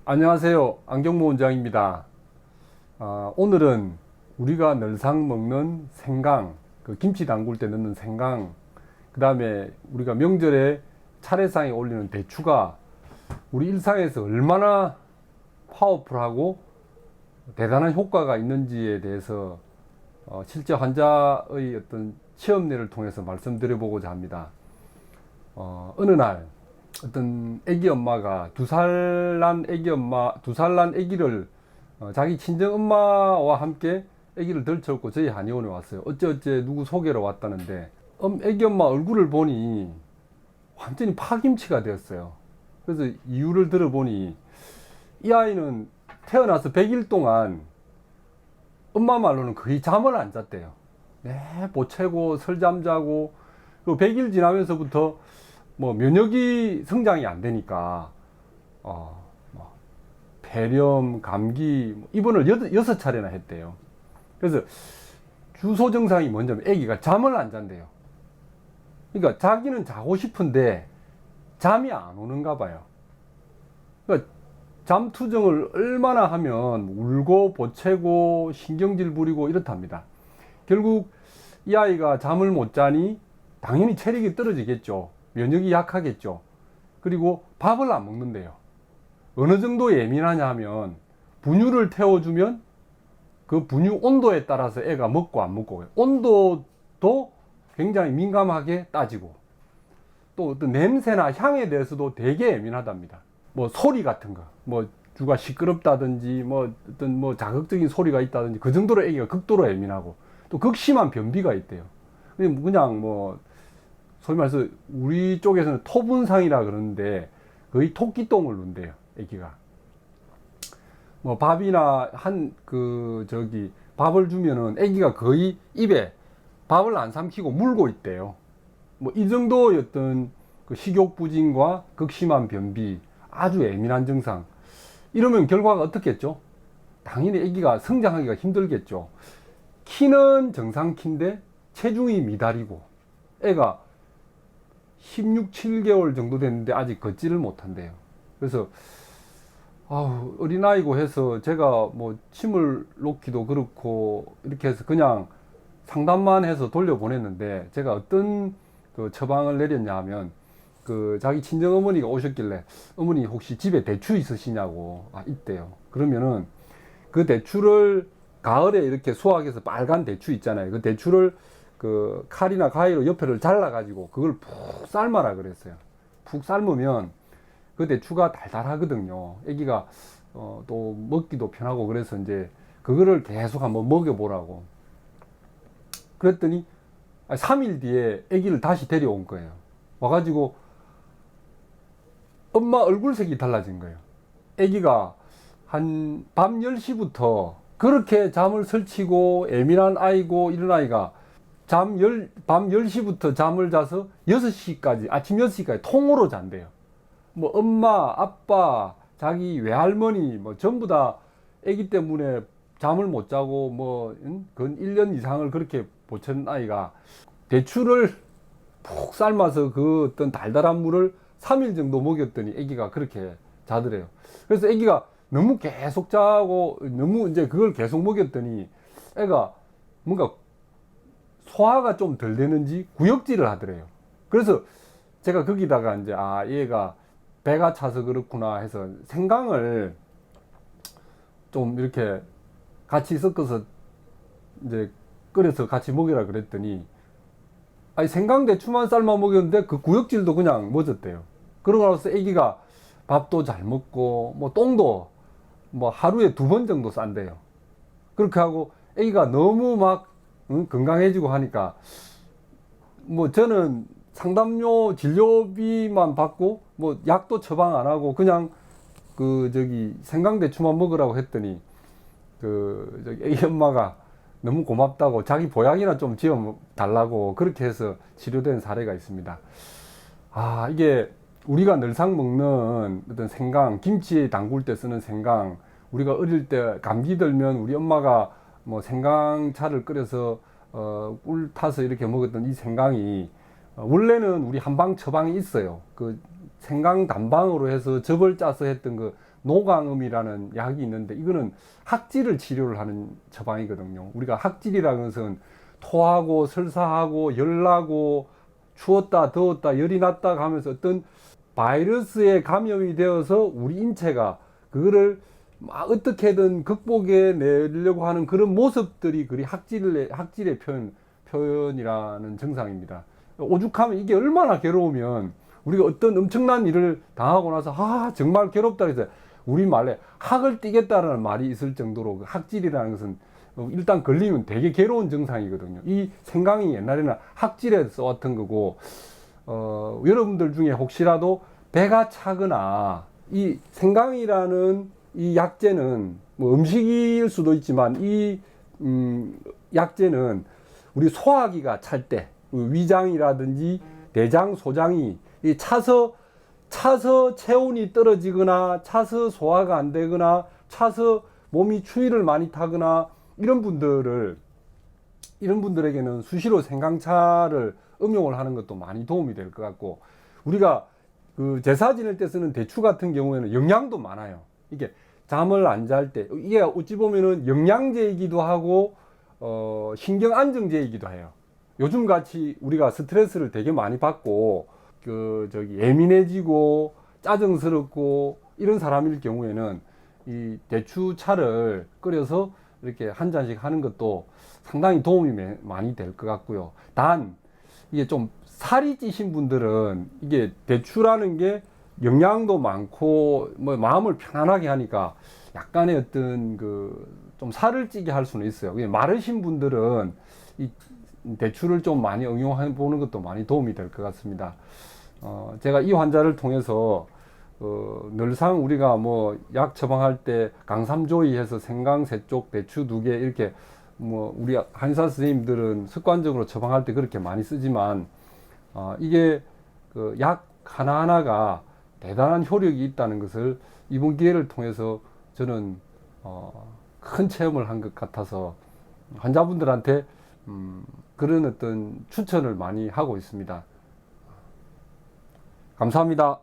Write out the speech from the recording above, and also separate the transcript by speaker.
Speaker 1: 안녕하세요. 안경모 원장입니다. 오늘은 우리가 늘상 먹는 생강, 그 김치 담글 때 넣는 생강, 그 다음에 우리가 명절에 차례상에 올리는 대추가 우리 일상에서 얼마나 파워풀하고 대단한 효과가 있는지에 대해서 실제 환자의 어떤 체험례를 통해서 말씀드려보고자 합니다. 어느 날 어떤 애기 엄마가 두 살 난 애기를 자기 친정 엄마와 함께 애기를 들쳐업고 저희 한의원에 왔어요. 어째 누구 소개로 왔다는데 애기 엄마 얼굴을 보니 완전히 파김치가 되었어요. 그래서 이유를 들어보니 이 아이는 태어나서 100일 동안 엄마 말로는 거의 잠을 안 잤대요. 보채고 설잠 자고, 그리고 100일 지나면서부터 뭐 면역이 성장이 안 되니까 뭐 폐렴, 감기 입원을 6차례나 했대요. 그래서 주소 증상이 뭐냐면 아기가 잠을 안 잔대요. 그러니까 자기는 자고 싶은데 잠이 안 오는가 봐요. 그러니까 잠투정을 얼마나 하면 울고 보채고 신경질 부리고 이렇답니다. 결국 이 아이가 잠을 못 자니 당연히 체력이 떨어지겠죠. 면역이 약하겠죠. 그리고 밥을 안 먹는데요. 어느 정도 예민하냐 하면 분유를 태워주면 그 분유 온도에 따라서 애가 먹고 안 먹고, 온도도 굉장히 민감하게 따지고, 또 어떤 냄새나 향에 대해서도 되게 예민하답니다. 뭐 소리 같은 거, 뭐 주가 시끄럽다든지 뭐 어떤 뭐 자극적인 소리가 있다든지 그 정도로 애기가 극도로 예민하고, 또 극심한 변비가 있대요. 그냥 뭐 소위 말해서 우리 쪽에서는 토분상이라 그러는데 거의 토끼똥을 눈대요, 애기가. 뭐 밥이나 밥을 주면은 애기가 거의 입에 밥을 안 삼키고 물고 있대요. 뭐 이 정도였던 그 식욕부진과 극심한 변비, 아주 예민한 증상. 이러면 결과가 어떻겠죠? 당연히 애기가 성장하기가 힘들겠죠. 키는 정상 키인데 체중이 미달이고, 애가 16, 7개월 정도 됐는데 아직 걷지를 못한대요. 그래서 어린아이고 해서 제가 뭐 침을 놓기도 그렇고 이렇게 해서 그냥 상담만 해서 돌려보냈는데, 제가 어떤 그 처방을 내렸냐 하면, 그 자기 친정 어머니가 오셨길래 어머니 혹시 집에 대추 있으시냐고. 있대요. 그러면은 그 대추를 가을에 이렇게 수확해서 빨간 대추 있잖아요. 그 대추를 그 칼이나 가위로 옆에를 잘라 가지고 그걸 푹 삶아라 그랬어요. 푹 삶으면 그 대추가 달달하거든요. 애기가 또 먹기도 편하고, 그래서 이제 그거를 계속 한번 먹여보라고 그랬더니 3일 뒤에 애기를 다시 데려온 거예요. 와가지고 엄마 얼굴색이 달라진 거예요. 애기가 한 밤 10시부터 그렇게 잠을 설치고 예민한 아이고 이런 아이가 밤 10시부터 잠을 자서 6시까지, 아침 6시까지 통으로 잔대요. 뭐 엄마, 아빠, 자기 외할머니 뭐 전부 다 아기 때문에 잠을 못 자고 근 1년 이상을 그렇게 보챈 아이가 대추를 푹 삶아서 그 어떤 달달한 물을 3일 정도 먹였더니 아기가 그렇게 자더래요. 그래서 아기가 너무 계속 자고 너무 이제 그걸 계속 먹였더니 애가 뭔가 소화가 좀 덜 되는지 구역질을 하더래요. 그래서 제가 거기다가 이제 얘가 배가 차서 그렇구나 해서 생강을 좀 이렇게 같이 섞어서 이제 끓여서 같이 먹여라 그랬더니 생강 대추만 삶아 먹였는데 그 구역질도 그냥 멎었대요. 그러고 나서 아기가 밥도 잘 먹고 뭐 똥도 뭐 하루에 2번 정도 싼대요. 그렇게 하고 아기가 너무 막 건강해지고 하니까 뭐 저는 상담료 진료비만 받고 뭐 약도 처방 안 하고 그냥 생강대추만 먹으라고 했더니 애기 엄마가 너무 고맙다고 자기 보약이나 좀 지어 달라고 그렇게 해서 치료된 사례가 있습니다. 이게 우리가 늘상 먹는 어떤 생강, 김치 담글 때 쓰는 생강, 우리가 어릴 때 감기 들면 우리 엄마가 뭐 생강차를 끓여서 꿀 타서 이렇게 먹었던 이 생강이 원래는 우리 한방 처방이 있어요. 그 생강 단방으로 해서 즙을 짜서 했던 그 노강음이라는 약이 있는데 이거는 학질을 치료를 하는 처방이거든요. 우리가 학질이라는 것은 토하고 설사하고 열나고 추웠다 더웠다 열이 났다 하면서 어떤 바이러스에 감염이 되어서 우리 인체가 그거를 막 어떻게든 극복해 내려고 하는 그런 모습들이 그리 학질의 표현이라는 증상입니다. 오죽하면 이게 얼마나 괴로우면 우리가 어떤 엄청난 일을 당하고 나서 정말 괴롭다 해서 우리 말에 학을 띠겠다라는 말이 있을 정도로 그 학질이라는 것은 일단 걸리면 되게 괴로운 증상이거든요. 이 생강이 옛날에는 학질에 써왔던 거고, 여러분들 중에 혹시라도 배가 차거나 이 생강이라는 이 약재는 뭐 음식일 수도 있지만 이 약재는 우리 소화기가 찰 때 위장이라든지 대장, 소장이 차서 체온이 떨어지거나 차서 소화가 안 되거나 차서 몸이 추위를 많이 타거나 이런 분들에게는 수시로 생강차를 응용을 하는 것도 많이 도움이 될 것 같고, 우리가 그 제사 지낼 때 쓰는 대추 같은 경우에는 영양도 많아요. 이게 잠을 안 잘 때 이게 어찌 보면은 영양제이기도 하고 신경 안정제이기도 해요. 요즘 같이 우리가 스트레스를 되게 많이 받고 예민해지고 짜증스럽고 이런 사람일 경우에는 이 대추차를 끓여서 이렇게 한 잔씩 하는 것도 상당히 도움이 많이 될 것 같고요. 단 이게 좀 살이 찌신 분들은 이게 대추라는 게 영양도 많고 뭐 마음을 편안하게 하니까 약간의 어떤 좀 살을 찌게 할 수는 있어요. 마르신 분들은 이 대추를 좀 많이 응용해 보는 것도 많이 도움이 될 것 같습니다. 제가 이 환자를 통해서 늘상 우리가 뭐 약 처방할 때 강삼조이 해서 생강 3쪽, 대추 2개 이렇게 뭐 우리 한의사 선생님들은 습관적으로 처방할 때 그렇게 많이 쓰지만 이게 그 약 하나하나가 대단한 효력이 있다는 것을 이번 기회를 통해서 저는 큰 체험을 한 것 같아서 환자분들한테 그런 어떤 추천을 많이 하고 있습니다. 감사합니다.